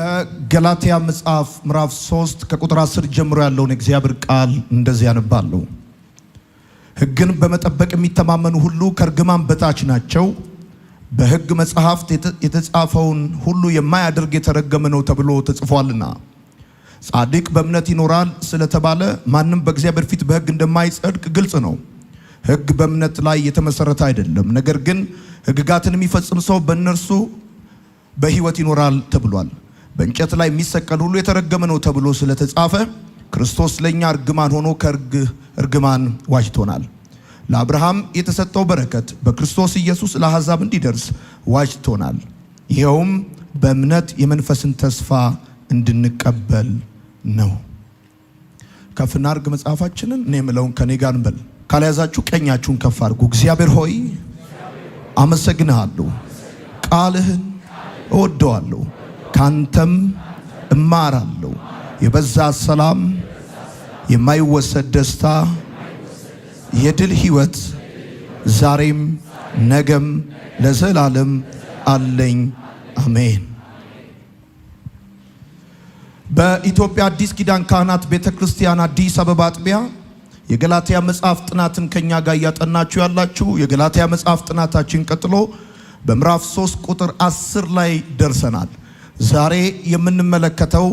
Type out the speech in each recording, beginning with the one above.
በገላትያ መጽሐፍ ምዕራፍ 3 ከቁጥር 10 ጀምሮ ያለውን እግዚአብሔር ቃል እንደዚህ ያነባለሁ። ሕግን በመጠበቅ የሚተማመኑ ሁሉ ከርግማን በታች ናቸው። በሕግ መጽሐፍት የተጻፈውን ሁሉ የማያደርግ የተረገመ ነው ተብሎ ተጽፏልና። ጻድቅ በእምነት ይኖራል ስለተባለ ማንም በእግዚአብሔር ፊት በሕግ እንደማይጸድቅ ግልጽ ነው። ሕግ በእምነት ላይ የተመሰረተ አይደለም፣ ነገር ግን ሕግጋትን የሚፈጽም ሰው በእነርሱ በሕይወት ይኖራል ተብሏል። በእንጨት ላይ የሚሰቀል ሁሉ የተረገመ ነው ተብሎ ስለተጻፈ ክርስቶስ ለኛ እርግማን ሆኖ ከእርግማን ዋጅቶናል። ለአብርሃም የተሰጠው በረከት በክርስቶስ ኢየሱስ ለአሕዛብ እንዲደርስ ዋጅቶናል። ይኸውም በእምነት የመንፈስን ተስፋ እንድንቀበል ነው። ከፍና አድርግ መጽሐፋችንን። እኔ የምለውን ከኔ ጋር እንበል። ካልያዛችሁ ቀኛችሁን ከፍ አድርጉ። እግዚአብሔር ሆይ አመሰግንሃለሁ፣ ቃልህን እወደዋለሁ፣ ካንተም እማራለሁ። የበዛ ሰላም፣ የማይወሰድ ደስታ፣ የድል ሕይወት ዛሬም ነገም ለዘላለም አለኝ። አሜን። በኢትዮጵያ አዲስ ኪዳን ካህናት ቤተክርስቲያን አዲስ አበባ አጥቢያ የገላትያ መጽሐፍ ጥናትን ከኛ ጋር ያጠናችሁ ያላችሁ የገላትያ መጽሐፍ ጥናታችን ቀጥሎ በምዕራፍ 3 ቁጥር 10 ላይ ደርሰናል። ዛሬ የምንመለከተው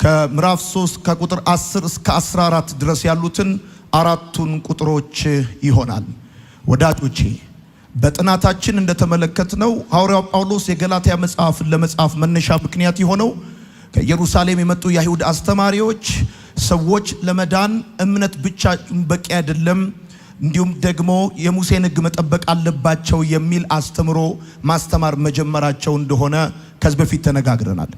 ከምዕራፍ 3 ከቁጥር 10 እስከ 14 ድረስ ያሉትን አራቱን ቁጥሮች ይሆናል። ወዳጆቼ በጥናታችን እንደተመለከትነው ሐዋርያው ጳውሎስ የገላትያ መጽሐፍን ለመጻፍ መነሻ ምክንያት የሆነው ከኢየሩሳሌም የመጡ የአይሁድ አስተማሪዎች ሰዎች ለመዳን እምነት ብቻ በቂ አይደለም፣ እንዲሁም ደግሞ የሙሴን ሕግ መጠበቅ አለባቸው የሚል አስተምሮ ማስተማር መጀመራቸው እንደሆነ ከዚህ በፊት ተነጋግረናል።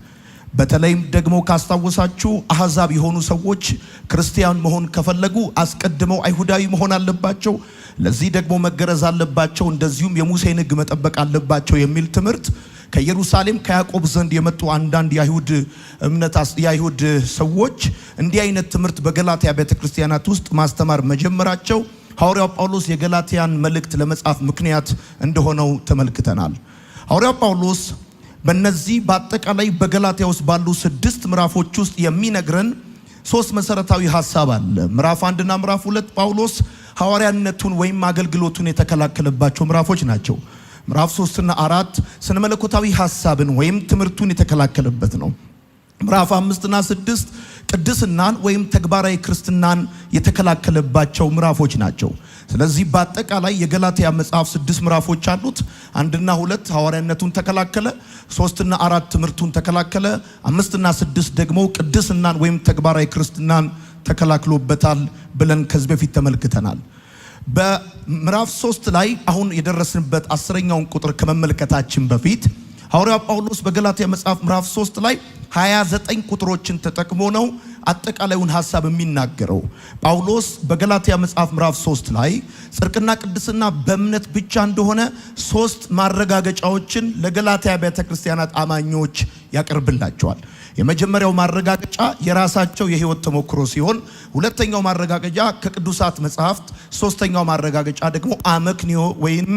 በተለይም ደግሞ ካስታወሳችሁ አሕዛብ የሆኑ ሰዎች ክርስቲያን መሆን ከፈለጉ አስቀድመው አይሁዳዊ መሆን አለባቸው፣ ለዚህ ደግሞ መገረዝ አለባቸው፣ እንደዚሁም የሙሴን ሕግ መጠበቅ አለባቸው የሚል ትምህርት ከኢየሩሳሌም ከያዕቆብ ዘንድ የመጡ አንዳንድ የአይሁድ ሰዎች እንዲህ አይነት ትምህርት በገላትያ ቤተክርስቲያናት ውስጥ ማስተማር መጀመራቸው ሐዋርያው ጳውሎስ የገላትያን መልእክት ለመጻፍ ምክንያት እንደሆነው ተመልክተናል። ሐዋርያው ጳውሎስ በእነዚህ በአጠቃላይ በገላትያ ውስጥ ባሉ 6 ምዕራፎች ውስጥ የሚነግረን 3 መሰረታዊ ሐሳብ አለ። ምዕራፍ 1 እና ምዕራፍ 2 ጳውሎስ ሐዋርያነቱን ወይም አገልግሎቱን የተከላከለባቸው ምዕራፎች ናቸው። ምዕራፍ 3 እና 4 ስነ መለኮታዊ ሐሳብን ወይም ትምህርቱን የተከላከለበት ነው። ምዕራፍ 5 እና 6 ቅድስናን ወይም ተግባራዊ ክርስትናን የተከላከለባቸው ምዕራፎች ናቸው። ስለዚህ በአጠቃላይ የገላትያ መጽሐፍ 6 ምዕራፎች አሉት። 1 እና 2 ሐዋርያነቱን ተከላከለ፣ 3 እና 4 ትምህርቱን ተከላከለ፣ 5 እና 6 ደግሞ ቅድስናን ወይም ተግባራዊ ክርስትናን ተከላክሎበታል ብለን ከዚህ በፊት ተመልክተናል። በምዕራፍ 3 ላይ አሁን የደረስንበት 10ኛውን ቁጥር ከመመልከታችን በፊት ሐዋርያው ጳውሎስ በገላትያ መጽሐፍ ምዕራፍ 3 ላይ 29 ቁጥሮችን ተጠቅሞ ነው አጠቃላዩን ሐሳብ የሚናገረው። ጳውሎስ በገላትያ መጽሐፍ ምዕራፍ 3 ላይ ጽድቅና ቅድስና በእምነት ብቻ እንደሆነ 3 ማረጋገጫዎችን ለገላትያ ቤተክርስቲያናት አማኞች ያቀርብላቸዋል። የመጀመሪያው ማረጋገጫ የራሳቸው የሕይወት ተሞክሮ ሲሆን፣ ሁለተኛው ማረጋገጫ ከቅዱሳት መጽሐፍት፣ ሶስተኛው ማረጋገጫ ደግሞ አመክንዮ ወይም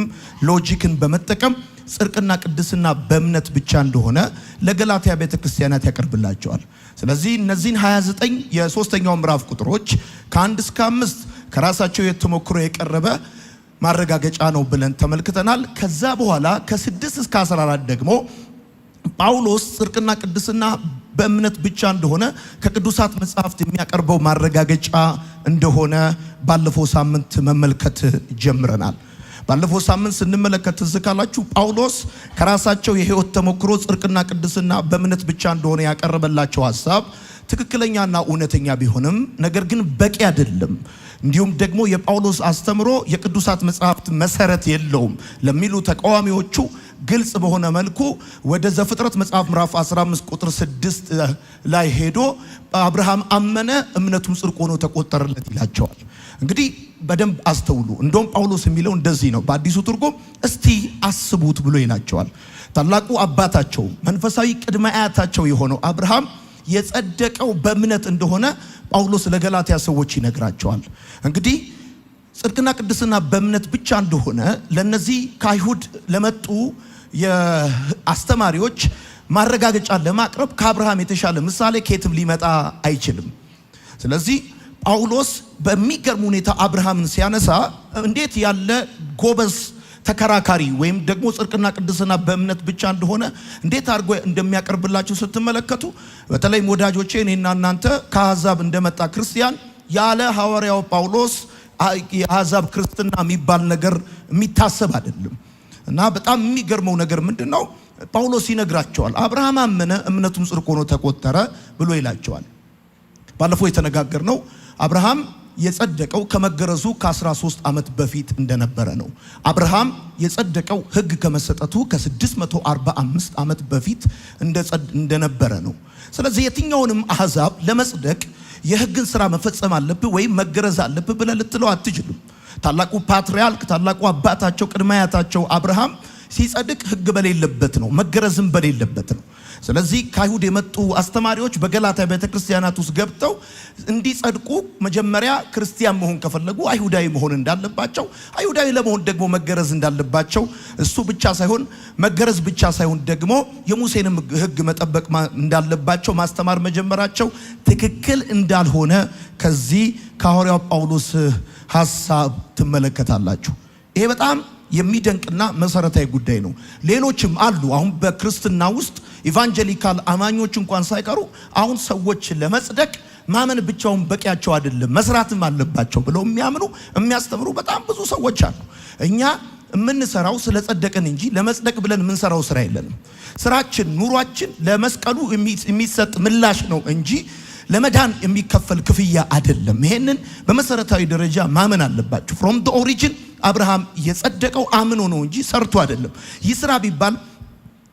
ሎጂክን በመጠቀም ጽድቅና ቅድስና በእምነት ብቻ እንደሆነ ለገላትያ ቤተክርስቲያናት ያቀርብላቸዋል። ስለዚህ እነዚህን 29 የሶስተኛው ምዕራፍ ቁጥሮች ከ1 እስከ 5 ከራሳቸው የተሞክሮ የቀረበ ማረጋገጫ ነው ብለን ተመልክተናል። ከዛ በኋላ ከ6 እስከ 14 ደግሞ ጳውሎስ ጽድቅና ቅድስና በእምነት ብቻ እንደሆነ ከቅዱሳት መጽሐፍት የሚያቀርበው ማረጋገጫ እንደሆነ ባለፈው ሳምንት መመልከት ጀምረናል። ባለፈው ሳምንት ስንመለከት ትዝ ካላችሁ ጳውሎስ ከራሳቸው የሕይወት ተሞክሮ ጽድቅና ቅድስና በእምነት ብቻ እንደሆነ ያቀረበላቸው ሐሳብ ትክክለኛና እውነተኛ ቢሆንም ነገር ግን በቂ አይደለም፣ እንዲሁም ደግሞ የጳውሎስ አስተምሮ የቅዱሳት መጽሐፍት መሰረት የለውም ለሚሉ ተቃዋሚዎቹ ግልጽ በሆነ መልኩ ወደ ዘፍጥረት መጽሐፍ ምዕራፍ 15 ቁጥር 6 ላይ ሄዶ አብርሃም አመነ እምነቱም ጽድቅ ሆኖ ተቆጠረለት ይላቸዋል። እንግዲህ በደንብ አስተውሉ። እንደውም ጳውሎስ የሚለው እንደዚህ ነው በአዲሱ ትርጉም፣ እስቲ አስቡት ብሎ ይላቸዋል። ታላቁ አባታቸው መንፈሳዊ ቅድመ አያታቸው የሆነው አብርሃም የጸደቀው በእምነት እንደሆነ ጳውሎስ ለገላትያ ሰዎች ይነግራቸዋል። እንግዲህ ጽድቅና ቅድስና በእምነት ብቻ እንደሆነ ለነዚህ ከአይሁድ ለመጡ የአስተማሪዎች ማረጋገጫ ለማቅረብ ከአብርሃም የተሻለ ምሳሌ ከየትም ሊመጣ አይችልም። ስለዚህ ጳውሎስ በሚገርም ሁኔታ አብርሃምን ሲያነሳ እንዴት ያለ ጎበዝ ተከራካሪ ወይም ደግሞ ጽድቅና ቅድስና በእምነት ብቻ እንደሆነ እንዴት አድርጎ እንደሚያቀርብላችሁ ስትመለከቱ፣ በተለይም ወዳጆቼ እኔና እናንተ ከአሕዛብ እንደመጣ ክርስቲያን ያለ ሐዋርያው ጳውሎስ የአሕዛብ ክርስትና የሚባል ነገር የሚታሰብ አይደለም። እና በጣም የሚገርመው ነገር ምንድነው? ጳውሎስ ይነግራቸዋል። አብርሃም አመነ እምነቱም ጽድቅ ሆኖ ተቆጠረ ብሎ ይላቸዋል። ባለፈው የተነጋገርነው አብርሃም የጸደቀው ከመገረዙ ከ13 ዓመት በፊት እንደነበረ ነው። አብርሃም የጸደቀው ሕግ ከመሰጠቱ ከ645 ዓመት በፊት እንደነበረ ነው። ስለዚህ የትኛውንም አሕዛብ ለመጽደቅ የሕግን ሥራ መፈጸም አለብህ ወይም መገረዝ አለብህ ብለህ ልትለው አትችልም። ታላቁ ፓትርያርክ ታላቁ አባታቸው ቅድመ አያታቸው አብርሃም ሲጸድቅ ሕግ በሌለበት ነው፣ መገረዝም በሌለበት ነው። ስለዚህ ከአይሁድ የመጡ አስተማሪዎች በገላትያ ቤተክርስቲያናት ውስጥ ገብተው እንዲጸድቁ መጀመሪያ ክርስቲያን መሆን ከፈለጉ አይሁዳዊ መሆን እንዳለባቸው፣ አይሁዳዊ ለመሆን ደግሞ መገረዝ እንዳለባቸው፣ እሱ ብቻ ሳይሆን መገረዝ ብቻ ሳይሆን ደግሞ የሙሴንም ሕግ መጠበቅ እንዳለባቸው ማስተማር መጀመራቸው ትክክል እንዳልሆነ ከዚህ ከሐዋርያው ጳውሎስ ሐሳብ ትመለከታላችሁ። ይሄ በጣም የሚደንቅና መሰረታዊ ጉዳይ ነው። ሌሎችም አሉ። አሁን በክርስትና ውስጥ ኢቫንጀሊካል አማኞች እንኳን ሳይቀሩ አሁን ሰዎች ለመጽደቅ ማመን ብቻውን በቂያቸው አይደለም መስራትም አለባቸው ብለው የሚያምኑ የሚያስተምሩ በጣም ብዙ ሰዎች አሉ። እኛ የምንሰራው ስለ ጸደቅን እንጂ ለመጽደቅ ብለን የምንሰራው ስራ የለንም። ስራችን ኑሯችን ለመስቀሉ የሚሰጥ ምላሽ ነው እንጂ ለመዳን የሚከፈል ክፍያ አይደለም። ይሄንን በመሰረታዊ ደረጃ ማመን አለባችሁ። from the origin አብርሃም የጸደቀው አምኖ ነው እንጂ ሰርቶ አይደለም። ይስራ ቢባል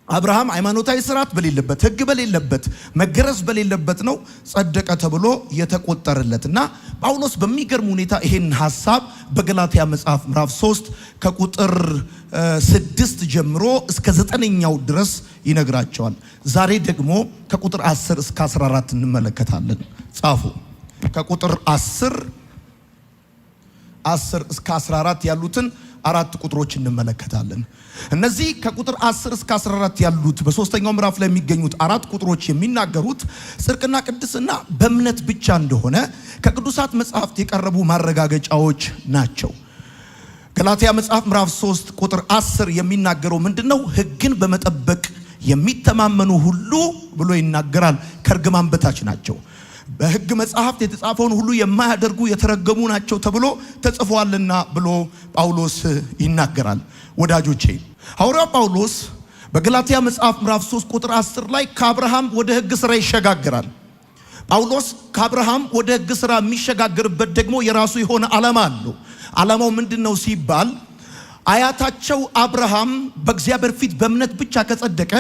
አብርሃም ሃይማኖታዊ ስርዓት በሌለበት ሕግ በሌለበት መገረዝ በሌለበት ነው ጸደቀ ተብሎ የተቆጠረለትና ጳውሎስ በሚገርም ሁኔታ ይሄን ሐሳብ በገላትያ መጽሐፍ ምዕራፍ 3 ከቁጥር 6 ጀምሮ እስከ 9ኛው ድረስ ይነግራቸዋል። ዛሬ ደግሞ ከቁጥር 10 እስከ 14 እንመለከታለን። ጻፉ። ከቁጥር 10 እስከ 14 ያሉትን አራት ቁጥሮች እንመለከታለን። እነዚህ ከቁጥር 10 እስከ 14 ያሉት በሶስተኛው ምዕራፍ ላይ የሚገኙት አራት ቁጥሮች የሚናገሩት ጽድቅና ቅድስና በእምነት ብቻ እንደሆነ ከቅዱሳት መጻሕፍት የቀረቡ ማረጋገጫዎች ናቸው። ገላትያ መጽሐፍ ምዕራፍ 3 ቁጥር 10 የሚናገረው ምንድነው? ሕግን በመጠበቅ የሚተማመኑ ሁሉ ብሎ ይናገራል ከርግማን በታች ናቸው። በሕግ መጽሐፍት የተጻፈውን ሁሉ የማያደርጉ የተረገሙ ናቸው ተብሎ ተጽፏልና ብሎ ጳውሎስ ይናገራል። ወዳጆቼ ሐዋርያው ጳውሎስ በገላትያ መጽሐፍ ምዕራፍ 3 ቁጥር 10 ላይ ከአብርሃም ወደ ሕግ ሥራ ይሸጋግራል። ጳውሎስ ከአብርሃም ወደ ሕግ ሥራ የሚሸጋግርበት ደግሞ የራሱ የሆነ ዓላማ አለው። ዓላማው ምንድነው ሲባል አያታቸው አብርሃም በእግዚአብሔር ፊት በእምነት ብቻ ከጸደቀ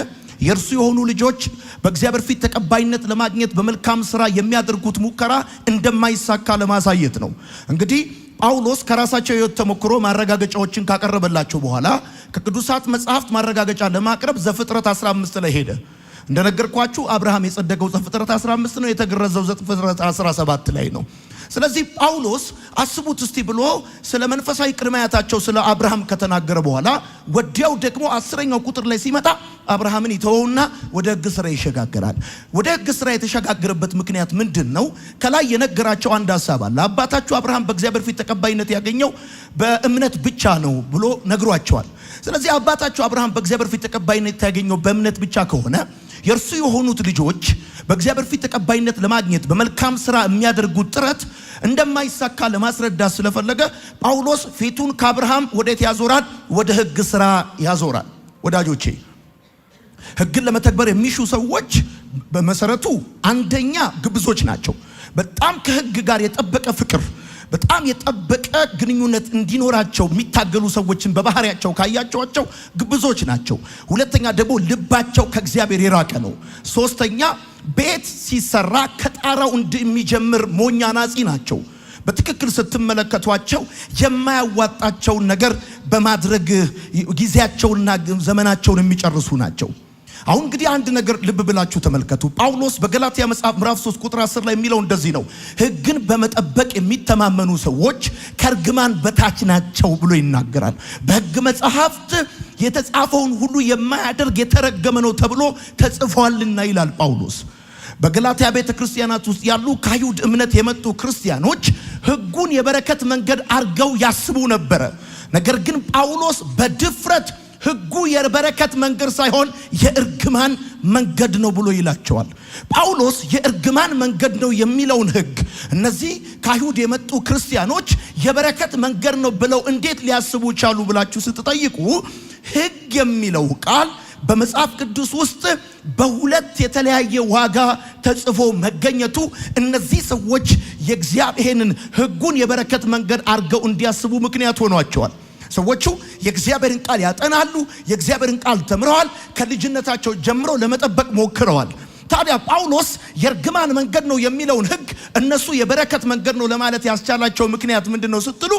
የእርሱ የሆኑ ልጆች በእግዚአብሔር ፊት ተቀባይነት ለማግኘት በመልካም ሥራ የሚያደርጉት ሙከራ እንደማይሳካ ለማሳየት ነው። እንግዲህ ጳውሎስ ከራሳቸው ሕይወት ተሞክሮ ማረጋገጫዎችን ካቀረበላቸው በኋላ ከቅዱሳት መጻሕፍት ማረጋገጫ ለማቅረብ ዘፍጥረት 15 ላይ ሄደ። እንደነገርኳችሁ አብርሃም የጸደቀው ዘፍጥረት 15 ነው፣ የተገረዘው ዘፍጥረት 17 ላይ ነው። ስለዚህ ጳውሎስ አስቡት እስቲ ብሎ ስለ መንፈሳዊ ቅድመ አያታቸው ስለ አብርሃም ከተናገረ በኋላ ወዲያው ደግሞ 10ኛው ቁጥር ላይ ሲመጣ አብርሃምን ይተወውና ወደ ሕግ ሥራ ይሸጋግራል። ወደ ሕግ ሥራ የተሸጋገረበት ምክንያት ምንድነው? ከላይ የነገራቸው አንድ ሐሳብ አለ። አባታችሁ አብርሃም በእግዚአብሔር ፊት ተቀባይነት ያገኘው በእምነት ብቻ ነው ብሎ ነግሯቸዋል። ስለዚህ አባታችሁ አብርሃም በእግዚአብሔር ፊት ተቀባይነት ያገኘው በእምነት ብቻ ከሆነ የእርሱ የሆኑት ልጆች በእግዚአብሔር ፊት ተቀባይነት ለማግኘት በመልካም ሥራ የሚያደርጉት ጥረት እንደማይሳካ ለማስረዳት ስለፈለገ ጳውሎስ ፊቱን ከአብርሃም ወዴት ያዞራል? ወደ ሕግ ሥራ ያዞራል። ወዳጆቼ ሕግን ለመተግበር የሚሹ ሰዎች በመሰረቱ አንደኛ ግብዞች ናቸው። በጣም ከሕግ ጋር የጠበቀ ፍቅር በጣም የጠበቀ ግንኙነት እንዲኖራቸው የሚታገሉ ሰዎችን በባህሪያቸው ካያቸዋቸው ግብዞች ናቸው። ሁለተኛ ደግሞ ልባቸው ከእግዚአብሔር የራቀ ነው። ሶስተኛ ቤት ሲሰራ ከጣራው እንደሚጀምር ሞኝ አናጺ ናቸው። በትክክል ስትመለከቷቸው የማያዋጣቸውን ነገር በማድረግ ጊዜያቸውንና ዘመናቸውን የሚጨርሱ ናቸው። አሁን እንግዲህ አንድ ነገር ልብ ብላችሁ ተመልከቱ። ጳውሎስ በገላትያ መጽሐፍ ምዕራፍ 3 ቁጥር 10 ላይ የሚለው እንደዚህ ነው። ሕግን በመጠበቅ የሚተማመኑ ሰዎች ከርግማን በታች ናቸው ብሎ ይናገራል። በሕግ መጽሐፍት የተጻፈውን ሁሉ የማያደርግ የተረገመ ነው ተብሎ ተጽፏልና ይላል ጳውሎስ። በገላትያ ቤተክርስቲያናት ውስጥ ያሉ ከአይሁድ እምነት የመጡ ክርስቲያኖች ሕጉን የበረከት መንገድ አርገው ያስቡ ነበር። ነገር ግን ጳውሎስ በድፍረት ሕጉ የበረከት መንገድ ሳይሆን የእርግማን መንገድ ነው ብሎ ይላቸዋል። ጳውሎስ የእርግማን መንገድ ነው የሚለውን ሕግ እነዚህ ከአይሁድ የመጡ ክርስቲያኖች የበረከት መንገድ ነው ብለው እንዴት ሊያስቡ ቻሉ ብላችሁ ስትጠይቁ ሕግ የሚለው ቃል በመጽሐፍ ቅዱስ ውስጥ በሁለት የተለያየ ዋጋ ተጽፎ መገኘቱ እነዚህ ሰዎች የእግዚአብሔርን ሕጉን የበረከት መንገድ አርገው እንዲያስቡ ምክንያት ሆኗቸዋል። ሰዎቹ የእግዚአብሔርን ቃል ያጠናሉ፣ የእግዚአብሔርን ቃል ተምረዋል፣ ከልጅነታቸው ጀምሮ ለመጠበቅ ሞክረዋል። ታዲያ ጳውሎስ የእርግማን መንገድ ነው የሚለውን ሕግ እነሱ የበረከት መንገድ ነው ለማለት ያስቻላቸው ምክንያት ምንድነው ስትሉ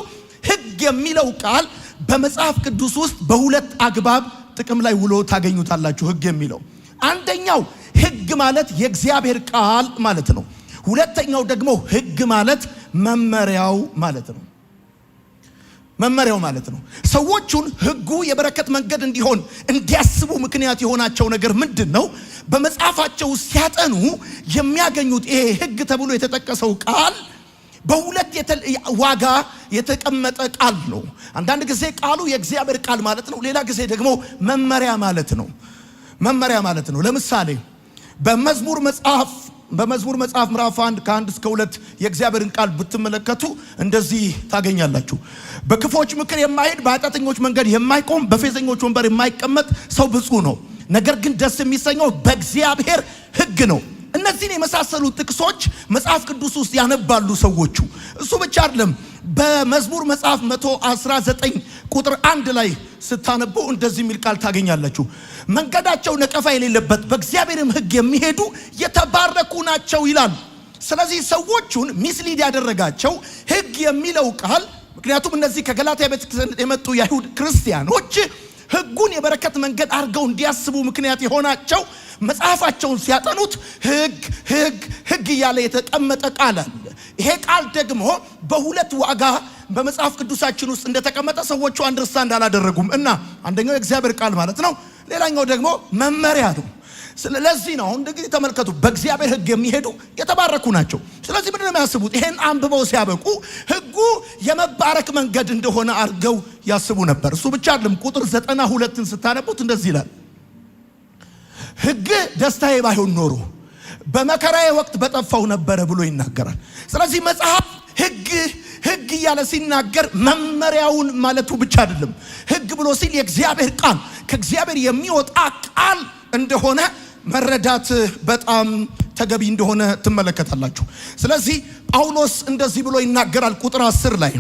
ሕግ የሚለው ቃል በመጽሐፍ ቅዱስ ውስጥ በሁለት አግባብ ጥቅም ላይ ውሎ ታገኙታላችሁ። ሕግ የሚለው አንደኛው ሕግ ማለት የእግዚአብሔር ቃል ማለት ነው። ሁለተኛው ደግሞ ሕግ ማለት መመሪያው ማለት ነው። መመሪያው ማለት ነው። ሰዎቹን ሕጉ የበረከት መንገድ እንዲሆን እንዲያስቡ ምክንያት የሆናቸው ነገር ምንድነው? በመጽሐፋቸው ሲያጠኑ የሚያገኙት ይሄ ሕግ ተብሎ የተጠቀሰው ቃል በሁለት ዋጋ የተቀመጠ ቃል ነው። አንዳንድ ጊዜ ቃሉ የእግዚአብሔር ቃል ማለት ነው፣ ሌላ ጊዜ ደግሞ መመሪያ ማለት ነው። መመሪያ ማለት ነው። ለምሳሌ በመዝሙር መጽሐፍ ምዕራፍ 1 ከ1 እስከ 2 የእግዚአብሔርን ቃል ብትመለከቱ እንደዚህ ታገኛላችሁ። በክፎች ምክር የማይሄድ በኃጢአተኞች መንገድ የማይቆም በፌዘኞች ወንበር የማይቀመጥ ሰው ብፁዕ ነው፣ ነገር ግን ደስ የሚሰኘው በእግዚአብሔር ሕግ ነው። እነዚህን የመሳሰሉ ጥቅሶች መጽሐፍ ቅዱስ ውስጥ ያነባሉ ሰዎቹ። እሱ ብቻ አይደለም። በመዝሙር መጽሐፍ 119 ቁጥር 1 ላይ ስታነቡ እንደዚህ የሚል ቃል ታገኛላችሁ። መንገዳቸው ነቀፋ የሌለበት በእግዚአብሔርም ሕግ የሚሄዱ የተባረኩ ናቸው ይላል። ስለዚህ ሰዎቹን ሚስሊድ ያደረጋቸው ሕግ የሚለው ቃል፣ ምክንያቱም እነዚህ ከገላትያ ቤተክርስቲያን የመጡ የአይሁድ ክርስቲያኖች ሕጉን የበረከት መንገድ አድርገው እንዲያስቡ ምክንያት የሆናቸው መጽሐፋቸውን ሲያጠኑት ሕግ እያለ የተቀመጠ ቃል አለ። ይሄ ቃል ደግሞ በሁለት ዋጋ በመጽሐፍ ቅዱሳችን ውስጥ እንደተቀመጠ ሰዎቹ አንደርስታንድ አላደረጉም እና አንደኛው የእግዚአብሔር ቃል ማለት ነው፣ ሌላኛው ደግሞ መመሪያ ነው። ስለዚህ ነው እንግዲህ ተመልከቱ፣ በእግዚአብሔር ሕግ የሚሄዱ የተባረኩ ናቸው። ስለዚህ ምንድነው የሚያስቡት? ይሄን አንብበው ሲያበቁ ሕጉ የመባረክ መንገድ እንደሆነ አድርገው ያስቡ ነበር። እሱ ብቻ አይደለም። ቁጥር 92ን ስታነቡት እንደዚህ ይላል፣ ሕግ ደስታዬ ባይሆን ኖሮ በመከራዬ ወቅት በጠፋው ነበረ ብሎ ይናገራል። ስለዚህ መጽሐፍ ሕግ እያለ ሲናገር መመሪያውን ማለቱ ብቻ አይደለም። ሕግ ብሎ ሲል የእግዚአብሔር ቃል ከእግዚአብሔር የሚወጣ ቃል እንደሆነ መረዳት በጣም ተገቢ እንደሆነ ትመለከታላችሁ። ስለዚህ ጳውሎስ እንደዚህ ብሎ ይናገራል። ቁጥር 10 ላይ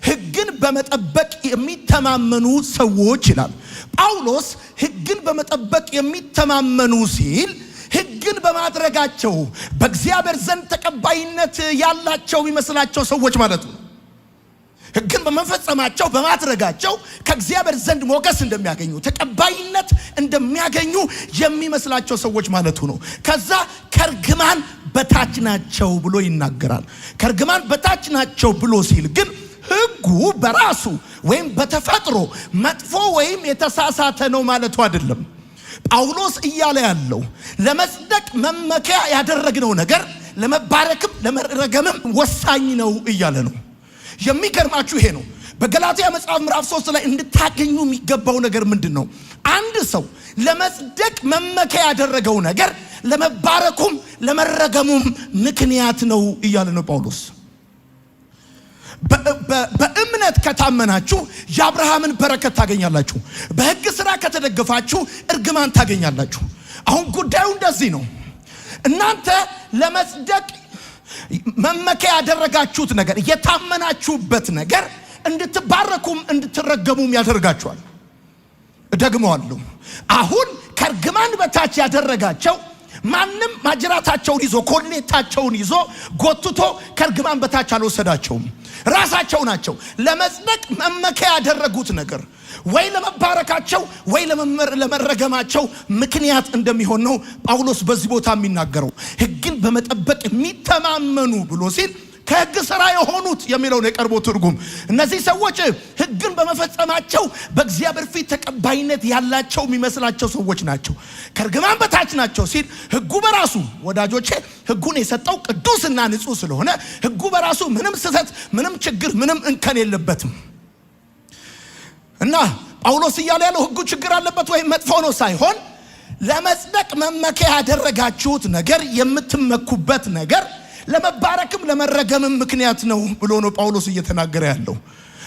ሕግን በመጠበቅ የሚተማመኑ ሰዎች ይላል። ጳውሎስ ሕግን በመጠበቅ የሚተማመኑ ሲል ሕግን በማድረጋቸው በእግዚአብሔር ዘንድ ተቀባይነት ያላቸው የሚመስላቸው ሰዎች ማለት ነው። ሕግን በመፈጸማቸው በማድረጋቸው ከእግዚአብሔር ዘንድ ሞገስ እንደሚያገኙ ተቀባይነት እንደሚያገኙ የሚመስላቸው ሰዎች ማለቱ ነው። ከዛ ከርግማን በታች ናቸው ብሎ ይናገራል። ከርግማን በታች ናቸው ብሎ ሲል ግን ሕጉ በራሱ ወይም በተፈጥሮ መጥፎ ወይም የተሳሳተ ነው ማለቱ አይደለም። ጳውሎስ እያለ ያለው ለመጽደቅ መመኪያ ያደረግነው ነገር ለመባረክም ለመረገምም ወሳኝ ነው እያለ ነው። የሚገርማችሁ ይሄ ነው። በገላትያ መጽሐፍ ምዕራፍ 3 ላይ እንድታገኙ የሚገባው ነገር ምንድን ነው? አንድ ሰው ለመጽደቅ መመኪያ ያደረገው ነገር ለመባረኩም ለመረገሙም ምክንያት ነው እያለ ነው ጳውሎስ። በእምነት ከታመናችሁ የአብርሃምን በረከት ታገኛላችሁ። በሕግ ሥራ ከተደገፋችሁ እርግማን ታገኛላችሁ። አሁን ጉዳዩ እንደዚህ ነው። እናንተ ለመጽደቅ መመኪያ ያደረጋችሁት ነገር፣ የታመናችሁበት ነገር እንድትባረኩም እንድትረገሙም ያደርጋችኋል። እደግመዋለሁ። አሁን ከእርግማን በታች ያደረጋቸው ማንም ማጅራታቸውን ይዞ ኮሌታቸውን ይዞ ጎትቶ ከእርግማን በታች አልወሰዳቸውም። ራሳቸው ናቸው ለመጽደቅ መመኪያ ያደረጉት ነገር ወይ ለመባረካቸው ወይ ለመረገማቸው ምክንያት እንደሚሆን ነው ጳውሎስ በዚህ ቦታ የሚናገረው። ሕግን በመጠበቅ የሚተማመኑ ብሎ ሲል ከሕግ ሥራ የሆኑት የሚለው ነው የቀርቦ ትርጉም። እነዚህ ሰዎች ሕግን በመፈጸማቸው በእግዚአብሔር ፊት ተቀባይነት ያላቸው የሚመስላቸው ሰዎች ናቸው። ከእርግማን በታች ናቸው ሲል ሕጉ በራሱ ወዳጆቼ ሕጉን የሰጠው ቅዱስና ንጹህ ስለሆነ ሕጉ በራሱ ምንም ስህተት፣ ምንም ችግር፣ ምንም እንከን የለበትም። እና ጳውሎስ እያለ ያለው ሕጉ ችግር አለበት ወይም መጥፎ ነው ሳይሆን ለመጽደቅ መመኪያ ያደረጋችሁት ነገር የምትመኩበት ነገር ለመባረክም ለመረገምም ምክንያት ነው ብሎ ነው ጳውሎስ እየተናገረ ያለው።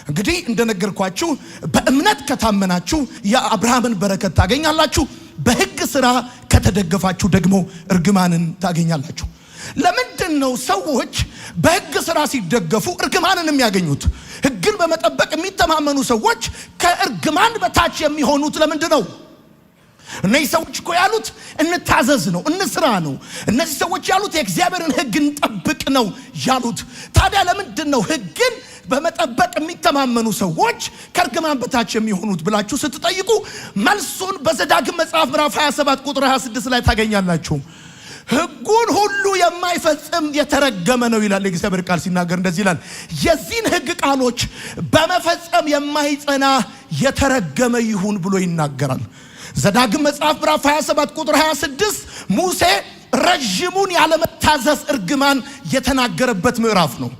እንግዲህ እንደነገርኳችሁ በእምነት ከታመናችሁ የአብርሃምን በረከት ታገኛላችሁ፣ በሕግ ሥራ ከተደገፋችሁ ደግሞ እርግማንን ታገኛላችሁ። ለምንድን ነው ሰዎች በሕግ ሥራ ሲደገፉ እርግማንን የሚያገኙት? ሕግን በመጠበቅ የሚተማመኑ ሰዎች ከእርግማን በታች የሚሆኑት ለምንድን ነው? እነዚህ ሰዎች እኮ ያሉት እንታዘዝ ነው፣ እንስራ ነው። እነዚህ ሰዎች ያሉት የእግዚአብሔርን ሕግ እንጠብቅ ነው ያሉት። ታዲያ ለምንድን ነው ሕግን በመጠበቅ የሚተማመኑ ሰዎች ከእርግማን በታች የሚሆኑት ብላችሁ ስትጠይቁ መልሱን በዘዳግም መጽሐፍ ምዕራፍ 27 ቁጥር 26 ላይ ታገኛላችሁ። ሕጉን ሁሉ የማይፈጽም የተረገመ ነው ይላል የእግዚአብሔር ቃል ሲናገር እንደዚህ ይላል፣ የዚህን ሕግ ቃሎች በመፈጸም የማይጸና የተረገመ ይሁን ብሎ ይናገራል። ዘዳግም መጽሐፍ ምዕራፍ 27 ቁጥር 26 ሙሴ ረጅሙን ያለመታዘዝ እርግማን የተናገረበት ምዕራፍ ነው።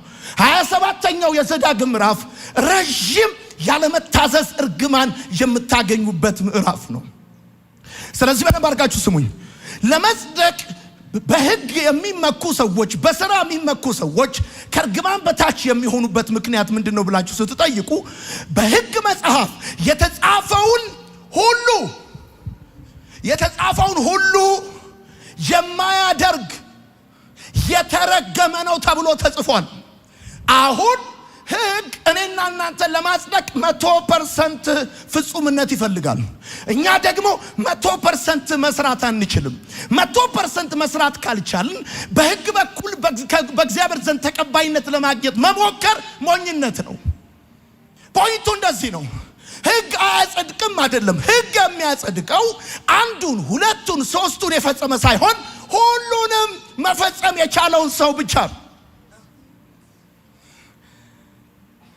27ኛው የዘዳግም ምዕራፍ ረጅም ያለመታዘዝ እርግማን የምታገኙበት ምዕራፍ ነው። ስለዚህ በደንብ አድርጋችሁ ስሙኝ። ለመጽደቅ በሕግ የሚመኩ ሰዎች፣ በሥራ የሚመኩ ሰዎች ከእርግማን በታች የሚሆኑበት ምክንያት ምንድን ነው ብላችሁ ስትጠይቁ በሕግ መጽሐፍ የተጻፈውን ሁሉ የማያደርግ የተረገመ ነው ተብሎ ተጽፏል። አሁን ሕግ እኔና እናንተን ለማጽደቅ 100% ፍጹምነት ይፈልጋል። እኛ ደግሞ 100% መስራት አንችልም። 100% መስራት ካልቻልን በሕግ በኩል በእግዚአብሔር ዘንድ ተቀባይነት ለማግኘት መሞከር ሞኝነት ነው። ፖይንቱ እንደዚህ ነው። ሕግ አያጸድቅም አይደለም። ሕግ የሚያጸድቀው አንዱን፣ ሁለቱን፣ ሶስቱን የፈጸመ ሳይሆን ሁሉንም መፈጸም የቻለውን ሰው ብቻ ነው።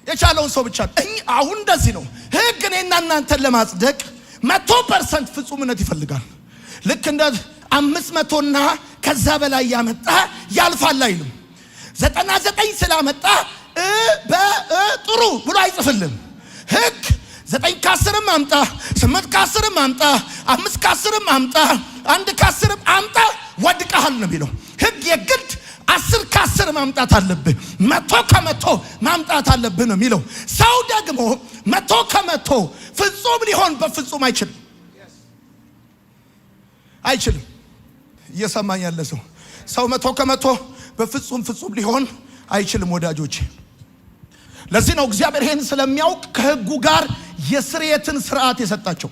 የቻለውን ሰው ብቻ ነው። አሁን እንደዚህ ነው። ሕግ እኔና እናንተን ለማጽደቅ 100% ፍጹምነት ይፈልጋል። ልክ እንደ 500 እና ከዛ በላይ ያመጣ ያልፋል አይልም። 99 ስላመጣ በጥሩ ብሎ አይጽፍልም። ሕግ 9 ከ10 አምጣ፣ 8 ከ10 አምጣ፣ 5 ከ10 አምጣ፣ 1 ከ10 አምጣ ወድቀሃል ነው የሚለው። ሕግ የግድ 10 ከ10 ማምጣት አለብህ፣ 100% ማምጣት አለብህ ነው የሚለው። ሰው ደግሞ 100% ፍጹም ሊሆን በፍጹም አይችልም። እየሰማኝ ያለ ሰው 100% በፍጹም ፍጹም ሊሆን አይችልም ወዳጆቼ። ለዚህ ነው እግዚአብሔር ይሄን ስለሚያውቅ ከሕጉ ጋር የስርየትን ስርዓት የሰጣቸው።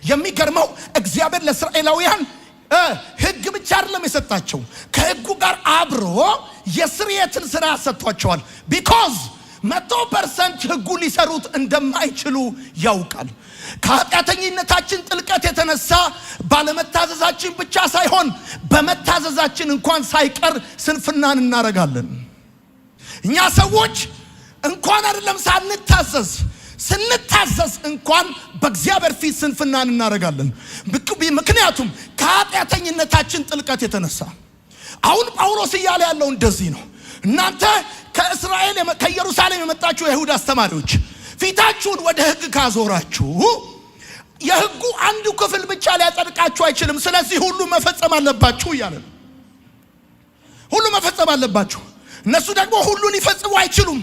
የሚገርመው እግዚአብሔር ለእስራኤላውያን ሕግ ብቻ አይደለም የሰጣቸው፣ ከሕጉ ጋር አብሮ የስርየትን ስርዓት ሰጥቷቸዋል። ቢኮዝ 100% ሕጉ ሊሰሩት እንደማይችሉ ያውቃል። ከኃጢአተኝነታችን ጥልቀት የተነሳ ባለመታዘዛችን ብቻ ሳይሆን በመታዘዛችን እንኳን ሳይቀር ስንፍናን እናረጋለን። እኛ ሰዎች እንኳን አይደለም ስንታዘዝ እንኳን በእግዚአብሔር ፊት ስንፍናን እናረጋለን። ምክንያቱም ከኃጢአተኝነታችን ጥልቀት የተነሳ። አሁን ጳውሎስ እያለ ያለው እንደዚህ ነው። እናንተ ከኢየሩሳሌም የመጣችሁ የይሁዳ አስተማሪዎች ፊታችሁን ወደ ሕግ ካዞራችሁ የሕጉ አንዱ ክፍል ብቻ ሊያጸድቃችሁ አይችልም። ስለዚህ ሁሉ መፈጸም አለባችሁ እያለ ነው። ሁሉ መፈጸም አለባችሁ። እነሱ ደግሞ ሁሉን ሊፈጽሙ አይችሉም።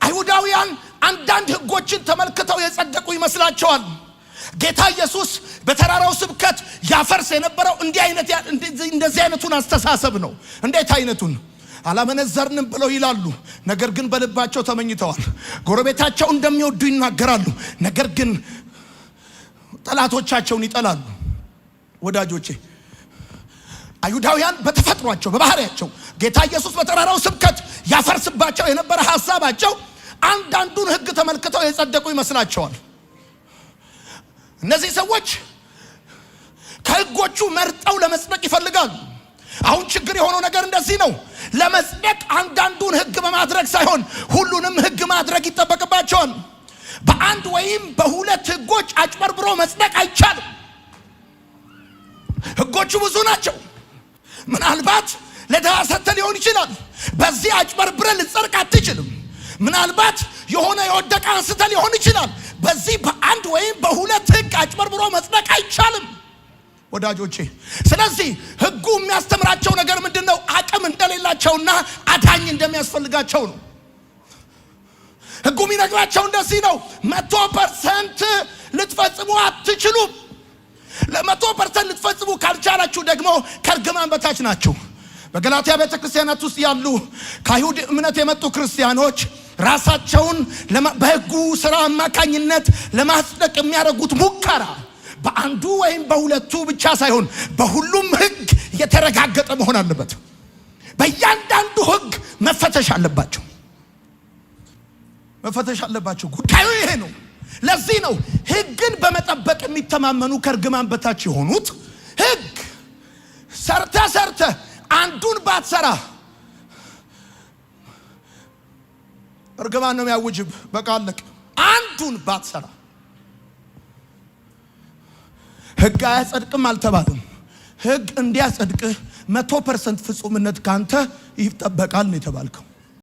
አይሁዳውያን አንዳንድ ሕጎችን ተመልክተው የጸደቁ ይመስላቸዋል። ጌታ ኢየሱስ በተራራው ስብከት ያፈርስ የነበረው እንደዚህ አይነቱን አስተሳሰብ ነው። እንዴት አይነቱን? አላመነዘርንም ብለው ይላሉ፣ ነገር ግን በልባቸው ተመኝተዋል። ጎረቤታቸው እንደሚወዱ ይናገራሉ፣ ነገር ግን ጠላቶቻቸውን ይጠላሉ። ወዳጆቼ አይሁዳውያን በተፈጥሯቸው በባህሪያቸው ጌታ ኢየሱስ በተራራው ስብከት ያፈርስባቸው የነበረ ሐሳባቸው አንዳንዱን ሕግ ተመልክተው የጸደቁ ይመስላቸዋል። እነዚህ ሰዎች ከሕጎቹ መርጠው ለመጽደቅ ይፈልጋሉ። አሁን ችግር የሆነው ነገር እንደዚህ ነው። ለመጽደቅ አንዳንዱን ሕግ በማድረግ ሳይሆን ሁሉንም ሕግ ማድረግ ይጠበቅባቸዋል። በአንድ ወይም በሁለት ሕጎች አጭበርብሮ መጽደቅ አይቻልም። ሕጎቹ ብዙ ናቸው። ምናልባት ለድሃ ሰጥተህ ሊሆን ይችላል። በዚህ አጭበርብረህ ልትጸድቅ አትችልም። ምናልባት የሆነ የወደቀ አንስተህ ሊሆን ይችላል። በዚህ በአንድ ወይም በሁለት ሕግ አጭበርብሮ መጽደቅ አይቻልም ወዳጆቼ። ስለዚህ ሕጉ የሚያስተምራቸው ነገር ምንድነው? አቅም እንደሌላቸውና አዳኝ እንደሚያስፈልጋቸው ነው። ሕጉ የሚነግራቸው እንደዚህ ነው። 100% ልትፈጽሙ አትችሉም። ለ100% ልትፈጽሙ ካልቻላችሁ ደግሞ ከርግማን በታች ናችሁ። በገላትያ ቤተክርስቲያናት ውስጥ ያሉ ከአይሁድ እምነት የመጡ ክርስቲያኖች ራሳቸውን በሕጉ ሥራ አማካኝነት ለማጽደቅ የሚያደርጉት ሙከራ በአንዱ ወይም በሁለቱ ብቻ ሳይሆን በሁሉም ሕግ የተረጋገጠ መሆን አለበት። በእያንዳንዱ ሕግ መፈተሽ አለባቸው። ጉዳዩ ይሄ ነው። ለዚህ ነው ሕግን በመጠበቅ የሚተማመኑ ከርግማን በታች የሆኑት። ሕግ ሰርተ አንዱን ባትሰራ እርግማን ነው የሚያውጅብ። በቃ አለቀ። አንዱን ባትሰራ ሕግ አያጸድቅም አልተባለም። ሕግ እንዲያጸድቅህ 100% ፍጹምነት ካንተ ይጠበቃል ነው የተባልከው።